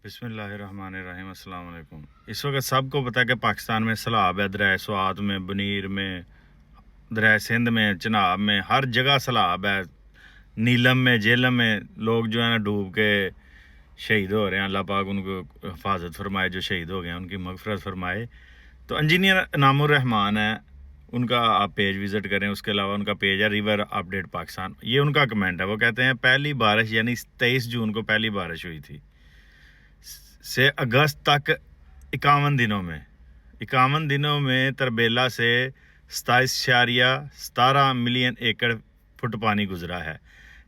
बिस्मिल्लाहिर्रहमानिर्रहीम, अस्सलाम वालेकुम। इस वक्त सबको पता है कि पाकिस्तान में सैलाब है। दरिया स्वात में, बनीर में, दरिया सिंध में, चिनाब में, हर जगह सैलाब है। नीलम में, जेलम में लोग जो है ना डूब के शहीद हो रहे हैं। अल्लाह पाक उनको हिफाजत फरमाए, जो शहीद हो गए हैं उनकी मगफरत फरमाए। तो इंजीनियर इनामुर रहमान है, उनका आप पेज विज़िट करें। उसके अलावा उनका पेज है रिवर अपडेट पाकिस्तान। ये उनका कमेंट है। वो कहते हैं पहली बारिश यानी 23 जून को पहली बारिश हुई थी से अगस्त तक 51 दिनों में तरबेला से 27.17 मिलियन एकड़ फुट पानी गुजरा है,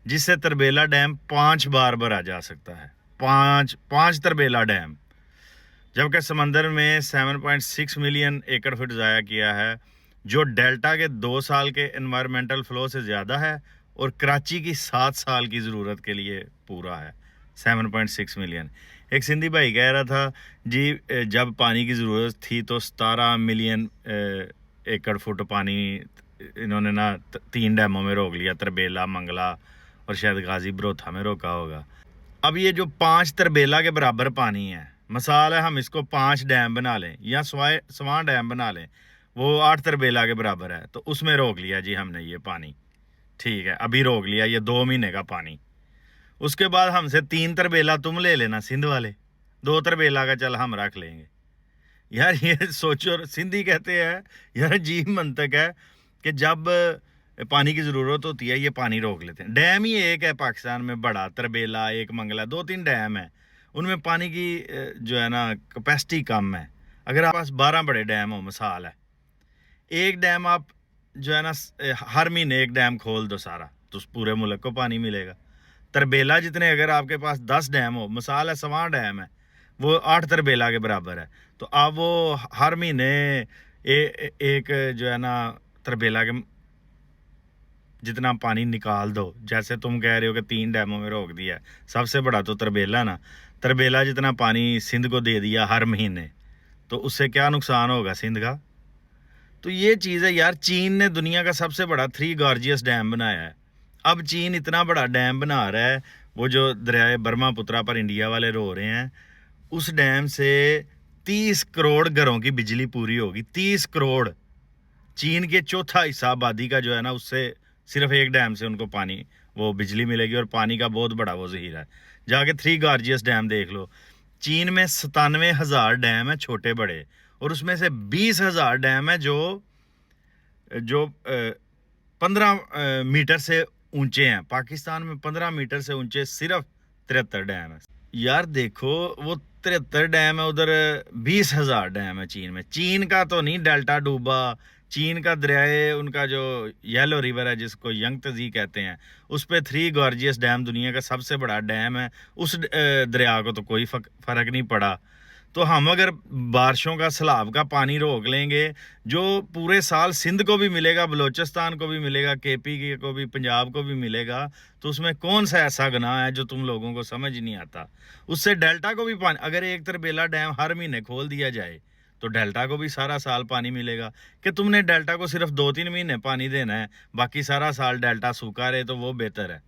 जिससे तरबेला डैम 5 बार भरा जा सकता है। पाँच तरबेला डैम। जबकि समंदर में 7.6 मिलियन एकड़ फुट ज़ाया किया है, जो डेल्टा के 2 साल के इन्वायरमेंटल फ्लो से ज़्यादा है और कराची की 7 साल की ज़रूरत के लिए पूरा है। 7.6 मिलियन। एक सिंधी भाई कह रहा था जी, जब पानी की ज़रूरत थी तो 17 मिलियन एकड़ फुट पानी इन्होंने ना 3 डैमों में रोक लिया, तरबेला, मंगला और शायद गाजी बरोथा में रोका होगा। अब ये जो 5 तरबेला के बराबर पानी है, मिसाल है हम इसको 5 डैम बना लें या स्वां डैम बना लें, वो 8 तरबेला के बराबर है, तो उसमें रोक लिया जी हमने ये पानी। ठीक है, अभी रोक लिया ये 2 महीने का पानी। उसके बाद हमसे 3 तरबेला तुम ले लेना सिंध वाले, 2 तरबेला का चल हम रख लेंगे। यार ये सोचो, सिंधी कहते हैं यार अजीब मंतक है कि जब पानी की ज़रूरत होती है ये पानी रोक लेते हैं। डैम ही एक है पाकिस्तान में बड़ा, तरबेला, एक मंगला, 2-3 डैम है, उनमें पानी की जो है ना कैपेसिटी कम है। अगर आपके पास 12 बड़े डैम हो, मिसाल है, एक डैम आप जो है ना हर महीने एक डैम खोल दो सारा, तो उस पूरे मुल्क को पानी मिलेगा। तरबेला जितने अगर आपके पास 10 डैम हो, मिसाल है स्वां डैम है, वो 8 तरबेला के बराबर है, तो आप वो हर महीने एक जो है ना तरबेला के जितना पानी निकाल दो। जैसे तुम कह रहे हो कि 3 डैमों में रोक दिया, सबसे बड़ा तो तरबेला ना, तरबेला जितना पानी सिंध को दे दिया हर महीने, तो उससे क्या नुकसान होगा सिंध का। तो ये चीज़ है यार। चीन ने दुनिया का सबसे बड़ा 3 गॉर्जियस डैम बनाया है। अब चीन इतना बड़ा डैम बना रहा है, वो जो दरियाए ब्रह्मपुत्रा पर इंडिया वाले रो रहे हैं, उस डैम से 30 करोड़ घरों की बिजली पूरी होगी। 30 करोड़। चीन के चौथा हिस्सा आबादी का जो है ना, उससे सिर्फ एक डैम से उनको पानी वो बिजली मिलेगी, और पानी का बहुत बड़ा वो ज़ख़ीरा है। जाके 3 गॉर्जियस डैम देख लो। चीन में 97,000 डैम है छोटे बड़े, और उसमें से 20,000 डैम है जो 15 मीटर से ऊंचे हैं। पाकिस्तान में 15 मीटर से ऊंचे सिर्फ 73 डैम है। यार देखो, वो 73 डैम है, उधर 20,000 डैम है चीन में। चीन का तो नहीं डेल्टा डूबा, चीन का दरियाए उनका जो येलो रिवर है, जिसको यंगतज़ी कहते हैं, उस पर 3 गॉर्जियस डैम, दुनिया का सबसे बड़ा डैम है। उस दरिया को तो कोई फ़र्क नहीं पड़ा। तो हम अगर बारिशों का, सैलाब का पानी रोक लेंगे, जो पूरे साल सिंध को भी मिलेगा, बलूचिस्तान को भी मिलेगा, केपी को भी, पंजाब को भी मिलेगा, तो उसमें कौन सा ऐसा गुनाह है जो तुम लोगों को समझ नहीं आता। उससे डेल्टा को भी पानी, अगर एक तरबेला डैम हर महीने खोल दिया जाए तो डेल्टा को भी सारा साल पानी मिलेगा। कि तुमने डेल्टा को सिर्फ 2-3 महीने पानी देना है, बाकी सारा साल डेल्टा सूखा रहे, तो वो बेहतर है।